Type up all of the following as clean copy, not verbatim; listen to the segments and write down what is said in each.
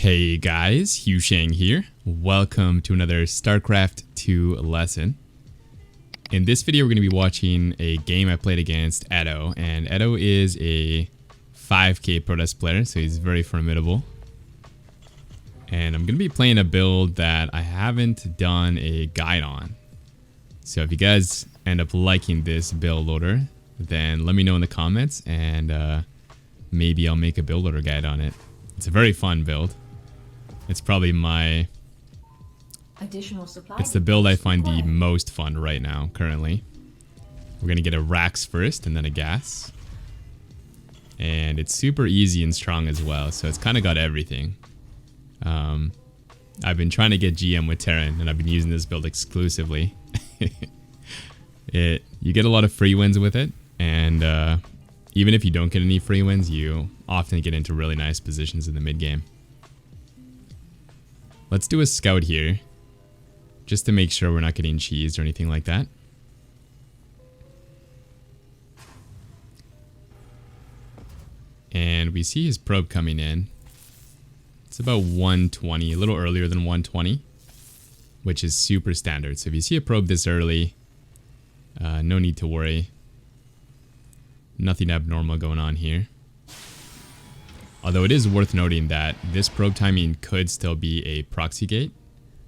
Hey guys, HuShang here. Welcome to another StarCraft 2 lesson. In this video, we're going to be watching a game I played against Edo, and Edo is a 5k protoss player, so he's very formidable. And I'm going to be playing a build that I haven't done a guide on. So if you guys end up liking this build loader, then let me know in the comments, and maybe I'll make a build loader guide on it. It's a very fun build. It's probably my... It's the build I find the most fun right now, currently. We're going to get a Rax first, and then a Gas. And it's super easy and strong as well, so it's kind of got everything. I've been trying to get GM with Terran, and I've been using this build exclusively. You get a lot of free wins with it, and even if you don't get any free wins, you often get into really nice positions in the mid game. Let's do a scout here, just to make sure we're not getting cheesed or anything like that. And we see his probe coming in. It's about 120, a little earlier than 120, which is super standard. So if you see a probe this early, no need to worry. Nothing abnormal going on here. Although it is worth noting that this probe timing could still be a proxy gate.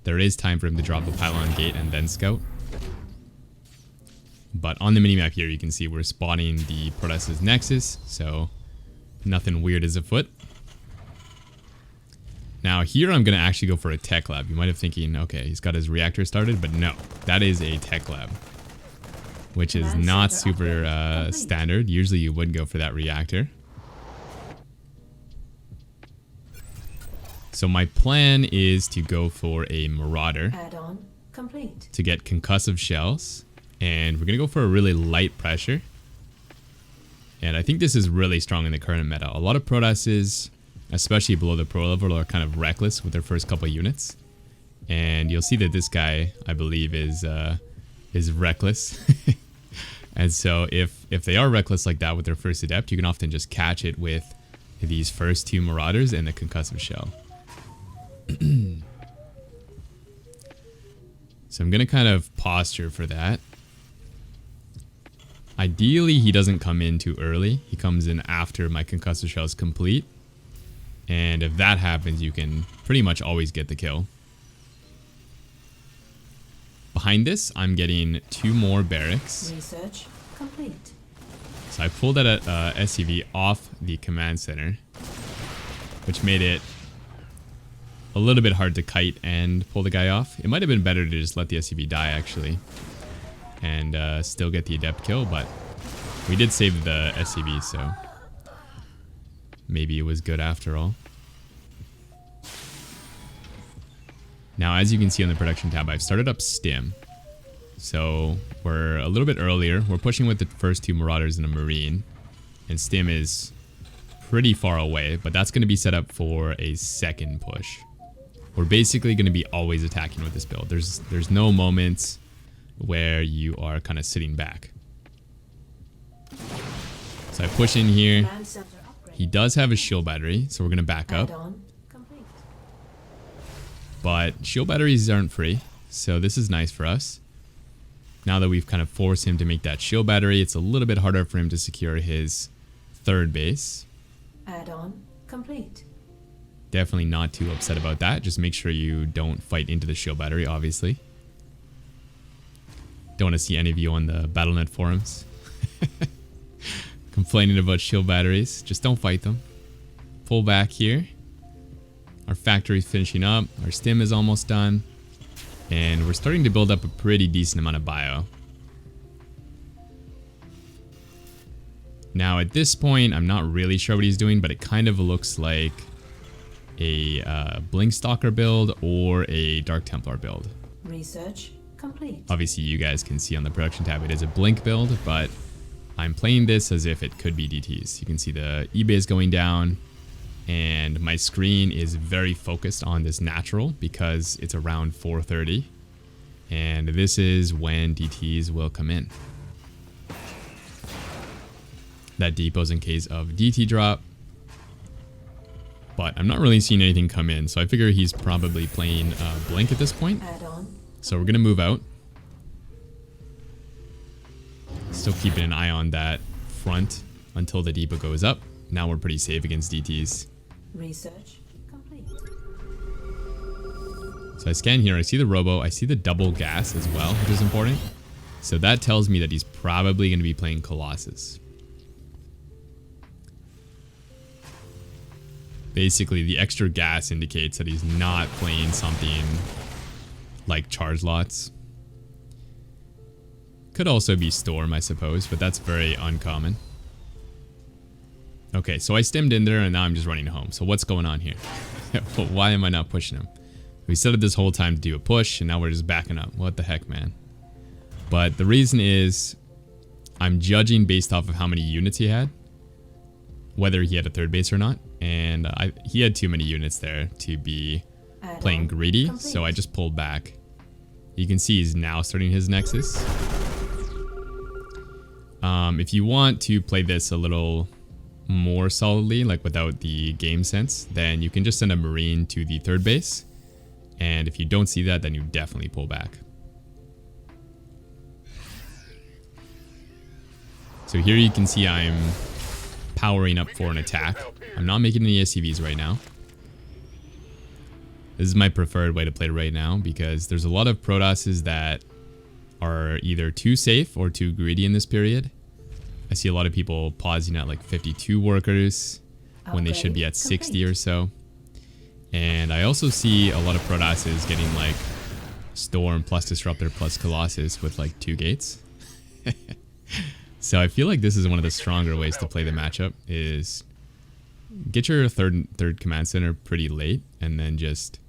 There is time for him to drop the pylon gate and then scout. But on the minimap here, you can see we're spotting the Protoss's Nexus, so nothing weird is afoot. Now here I'm going to actually go for a tech lab. You might have thinking, okay, he's got his reactor started, but no, that is a tech lab, which is not super standard. Usually you would go for that reactor. So my plan is to go for a Marauder to get concussive shells, and we're going to go for a really light pressure. And I think this is really strong in the current meta. A lot of Protosses, especially below the pro level, are kind of reckless with their first couple units. And you'll see that this guy, I believe, is reckless. And so if they are reckless like that with their first adept, you can often just catch it with these first two Marauders and the concussive shell. So I'm going to kind of posture for that. Ideally, he doesn't come in too early. He comes in after my concussive shell is complete. And if that happens, you can pretty much always get the kill. Behind this, I'm getting two more barracks. Research complete. So I pulled that SCV off the command center, which made it a little bit hard to kite and pull the guy off. It might have been better to just let the SCV die, actually, and still get the adept kill, but we did save the SCV, so maybe it was good after all. Now, as you can see on the production tab, I've started up Stim. So we're a little bit earlier. We're pushing with the first two Marauders and a Marine, and Stim is pretty far away, but that's going to be set up for a second push. We're basically going to be always attacking with this build. There's no moments where you are kind of sitting back. So I push in here. He does have a shield battery, so we're going to back up. But shield batteries aren't free, so this is nice for us. Now that we've kind of forced him to make that shield battery, it's a little bit harder for him to secure his third base. Add-on complete. Definitely not too upset about that. Just make sure you don't fight into the shield battery, obviously. Don't want to see any of you on the BattleNet forums complaining about shield batteries. Just don't fight them. Pull back here. Our factory's finishing up. Our stim is almost done. And we're starting to build up a pretty decent amount of bio. Now at this point, I'm not really sure what he's doing, but it kind of looks like a Blink Stalker build or a Dark Templar build. Research complete. Obviously, you guys can see on the production tab it is a Blink build, but I'm playing this as if it could be DTs. You can see the eBay is going down, and my screen is very focused on this natural because it's around 4:30, and this is when DTs will come in. That depot's in case of DT drop. But I'm not really seeing anything come in, so I figure he's probably playing Blink at this point. Add-on. So we're going to move out. Still keeping an eye on that front until the depot goes up. Now we're pretty safe against DTs. Research complete. So I scan here, I see the robo, I see the double gas as well, which is important. So that tells me that he's probably going to be playing Colossus. Basically, the extra gas indicates that he's not playing something like charge lots. Could also be Storm, I suppose, but that's very uncommon. Okay, so I stemmed in there and now I'm just running home. So what's going on here? Why am I not pushing him? We set it this whole time to do a push and now we're just backing up. What the heck, man? But the reason is I'm judging based off of how many units he had, whether he had a third base or not. And he had too many units there to be playing greedy, so I just pulled back. You can see he's now starting his Nexus. If you want to play this a little more solidly, like without the game sense, then you can just send a Marine to the third base. And if you don't see that, then you definitely pull back. So here you can see I'm powering up for an attack. I'm not making any SCVs right now. This is my preferred way to play right now because there's a lot of protosses that are either too safe or too greedy in this period. I see a lot of people pausing at like 52 workers when they should be at 60 or so. And I also see a lot of protosses getting like Storm plus Disruptor plus Colossus with like 2 gates. So I feel like this is one of the stronger ways to play the matchup is get your third command center pretty late and then just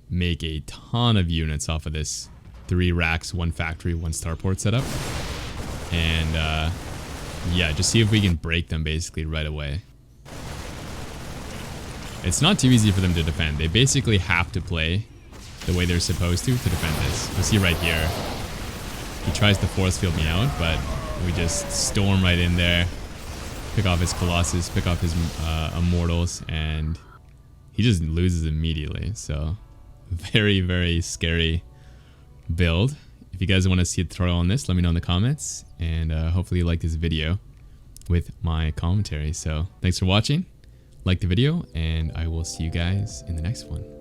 make a ton of units off of this 3 racks, 1 factory, 1 starport setup. And yeah, just see if we can break them basically right away. It's not too easy for them to defend. They basically have to play the way they're supposed to defend this. You'll see right here, he tries to force field me out, but we just storm right in there, pick off his Colossus, pick off his Immortals, and he just loses immediately. So very, very scary build. If you guys want to see a tutorial on this, let me know in the comments, and hopefully you like this video with my commentary. So thanks for watching, like the video, and I will see you guys in the next one.